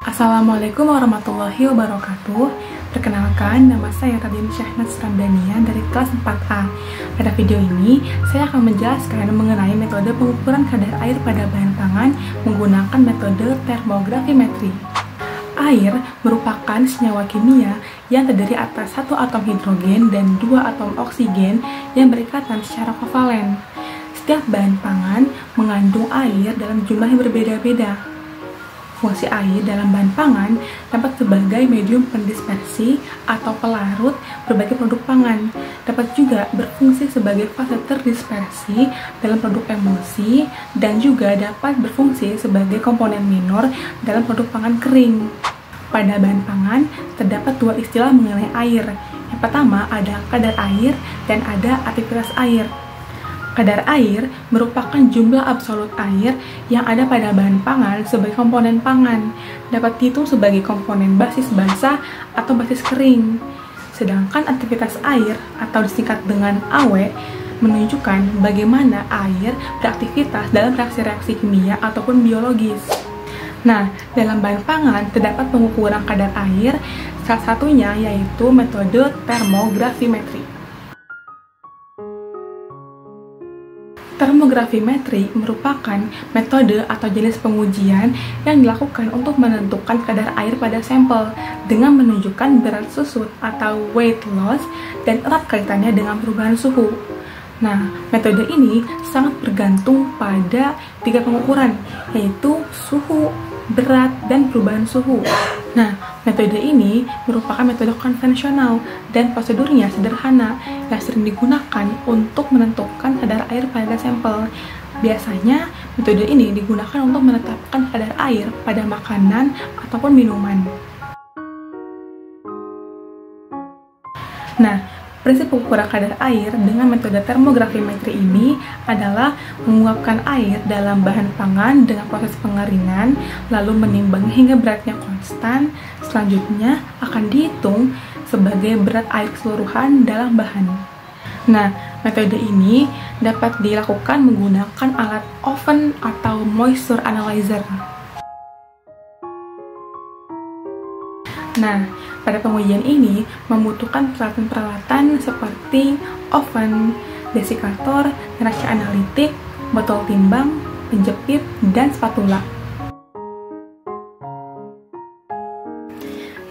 Assalamualaikum warahmatullahi wabarakatuh. Perkenalkan, nama saya Radin Syahnaz Ramdania dari kelas 4A. Pada video ini, saya akan menjelaskan mengenai metode pengukuran kadar air pada bahan pangan menggunakan metode termografimetri. Air merupakan senyawa kimia yang terdiri atas satu atom hidrogen dan dua atom oksigen yang berikatan secara kovalen. Setiap bahan pangan mengandung air dalam jumlah yang berbeda-beda. Fungsi air dalam bahan pangan dapat sebagai medium pendispersi atau pelarut berbagai produk pangan. Dapat juga berfungsi sebagai fase terdispersi dalam produk emulsi dan juga dapat berfungsi sebagai komponen minor dalam produk pangan kering. Pada bahan pangan terdapat dua istilah mengenai air. Yang pertama ada kadar air dan ada aktivitas air. Kadar air merupakan jumlah absolut air yang ada pada bahan pangan sebagai komponen pangan, dapat dihitung sebagai komponen basis basah atau basis kering. Sedangkan aktivitas air atau disingkat dengan AW menunjukkan bagaimana air beraktivitas dalam reaksi-reaksi kimia ataupun biologis. Nah, dalam bahan pangan terdapat pengukuran kadar air, salah satunya yaitu metode termografimetri. Termografimetri merupakan metode atau jenis pengujian yang dilakukan untuk menentukan kadar air pada sampel dengan menunjukkan berat susut atau weight loss dan erat kaitannya dengan perubahan suhu. Nah, metode ini sangat bergantung pada tiga pengukuran, yaitu suhu, berat, dan perubahan suhu. Nah, metode ini merupakan metode konvensional dan prosedurnya sederhana yang sering digunakan untuk menentukan kadar air pada sampel. Biasanya, metode ini digunakan untuk menetapkan kadar air pada makanan ataupun minuman. Nah, prinsip pengukuran kadar air dengan metode termografimetri ini adalah menguapkan air dalam bahan pangan dengan proses pengeringan, lalu menimbang hingga beratnya konstan. Selanjutnya akan dihitung sebagai berat air keseluruhan dalam bahan. Nah, metode ini dapat dilakukan menggunakan alat oven atau moisture analyzer. Nah, pada pengujian ini membutuhkan peralatan-peralatan seperti oven, desikator, neraca analitik, botol timbang, penjepit, dan spatula.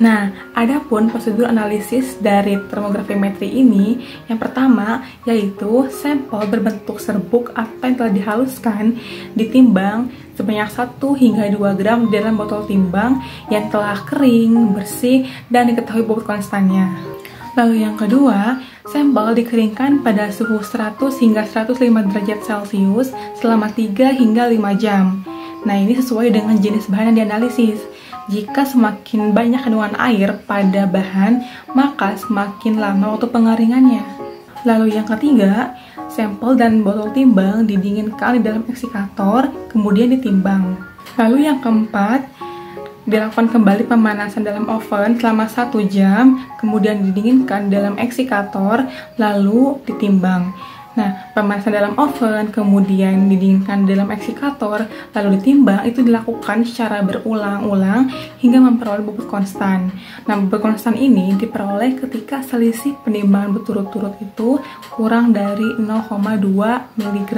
Nah, adapun prosedur analisis dari termografimetri ini, yang pertama yaitu sampel berbentuk serbuk atau yang telah dihaluskan ditimbang sebanyak 1 hingga 2 gram dalam botol timbang yang telah kering, bersih, dan diketahui bobot konstannya. Lalu yang kedua, sampel dikeringkan pada suhu 100 hingga 105 derajat Celcius selama 3 hingga 5 jam. Nah, ini sesuai dengan jenis bahan yang dianalisis. Jika semakin banyak kandungan air pada bahan, maka semakin lama waktu pengeringannya. Lalu yang ketiga, sampel dan botol timbang didinginkan di dalam eksikator, kemudian ditimbang. Lalu yang keempat, dilakukan kembali pemanasan dalam oven selama 1 jam, kemudian didinginkan dalam eksikator, lalu ditimbang. Nah, pemanasan dalam oven, kemudian didinginkan dalam eksikator, lalu ditimbang, itu dilakukan secara berulang-ulang hingga memperoleh bobot konstan. Nah, bobot konstan ini diperoleh ketika selisih penimbangan berturut-turut itu kurang dari 0,2 mg.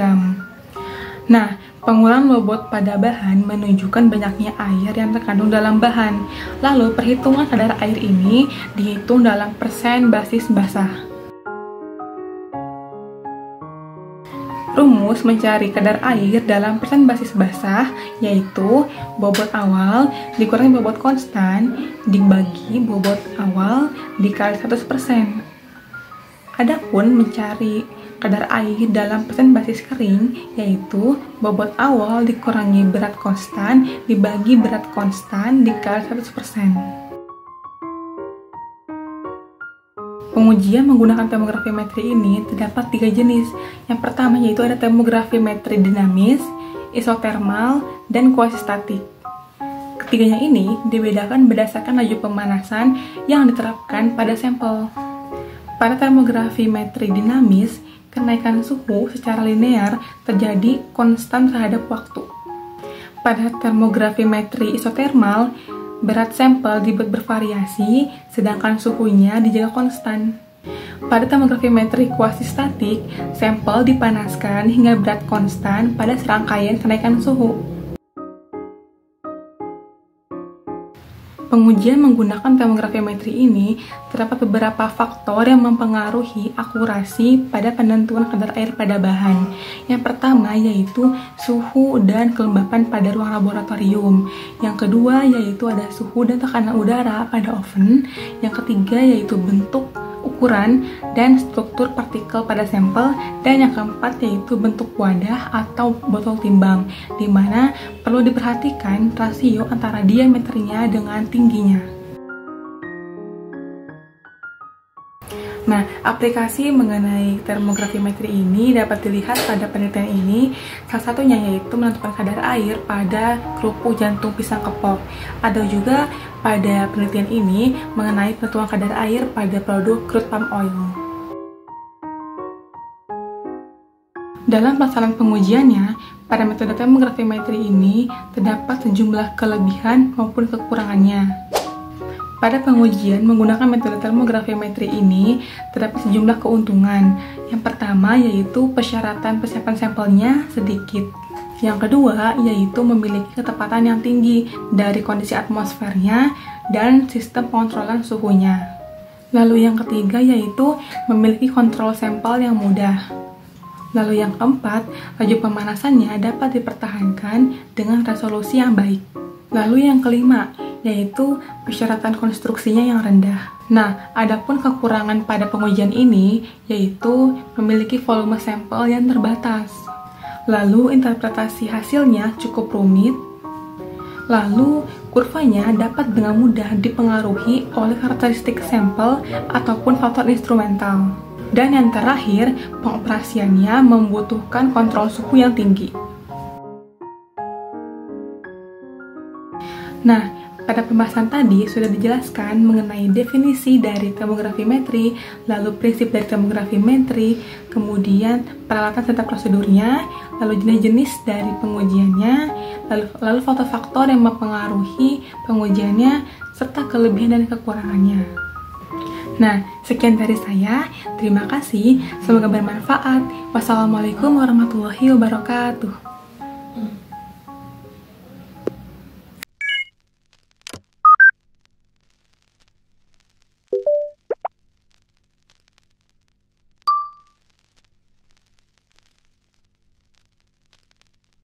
Nah, pengurangan bobot pada bahan menunjukkan banyaknya air yang terkandung dalam bahan. Lalu, perhitungan kadar air ini dihitung dalam persen basis basah. Rumus mencari kadar air dalam persen basis basah yaitu bobot awal dikurangi bobot konstan dibagi bobot awal dikali 100%. Adapun mencari kadar air dalam persen basis kering yaitu bobot awal dikurangi berat konstan dibagi berat konstan dikali 100%. Pengujian menggunakan termografimetri ini terdapat 3 jenis. Yang pertama yaitu ada termografimetri dinamis, isotermal, dan kuasistatik. Ketiganya ini dibedakan berdasarkan laju pemanasan yang diterapkan pada sampel. Pada termografimetri dinamis, kenaikan suhu secara linear terjadi konstan terhadap waktu. Pada termografimetri isotermal, Berat sampel dibuat bervariasi, sedangkan suhunya dijaga konstan. Pada tomografi metri kuasi-statik, sampel dipanaskan hingga berat konstan pada serangkaian kenaikan suhu. Pengujian menggunakan tomografi metri ini terdapat beberapa faktor yang mempengaruhi akurasi pada penentuan kadar air pada bahan. Yang pertama yaitu suhu dan kelembapan pada ruang laboratorium. Yang kedua yaitu ada suhu dan tekanan udara pada oven. Yang ketiga yaitu bentuk, ukuran, dan struktur partikel pada sampel, dan yang keempat yaitu bentuk wadah atau botol timbang, di mana perlu diperhatikan rasio antara diameternya dengan tingginya. Nah, aplikasi mengenai termografi metri ini dapat dilihat pada penelitian ini. Salah satunya yaitu menentukan kadar air pada kerupuk jantung pisang kepok. Ada juga pada penelitian ini mengenai penentuan kadar air pada produk crude palm oil. Dalam pelaksanaan pengujiannya, pada metode termografi metri ini terdapat sejumlah kelebihan maupun kekurangannya. Pada pengujian menggunakan metode termografi metri ini terdapat sejumlah keuntungan. Yang pertama yaitu persyaratan persiapan sampelnya sedikit. Yang kedua yaitu memiliki ketepatan yang tinggi dari kondisi atmosfernya dan sistem pengontrolan suhunya. Lalu yang ketiga yaitu memiliki kontrol sampel yang mudah. Lalu yang keempat, laju pemanasannya dapat dipertahankan dengan resolusi yang baik. Lalu yang kelima, yaitu persyaratan konstruksinya yang rendah. Nah, adapun kekurangan pada pengujian ini, yaitu memiliki volume sampel yang terbatas. Lalu interpretasi hasilnya cukup rumit. Lalu kurvanya dapat dengan mudah dipengaruhi oleh karakteristik sampel ataupun faktor instrumental. Dan yang terakhir, pengoperasiannya membutuhkan kontrol suhu yang tinggi. Nah, pada pembahasan tadi sudah dijelaskan mengenai definisi dari termografi metri, lalu prinsip dari termografi metri, kemudian peralatan serta prosedurnya, lalu jenis-jenis dari pengujiannya, lalu faktor-faktor yang mempengaruhi pengujiannya, serta kelebihan dan kekurangannya. Nah, sekian dari saya. Terima kasih. Semoga bermanfaat. Wassalamualaikum warahmatullahi wabarakatuh.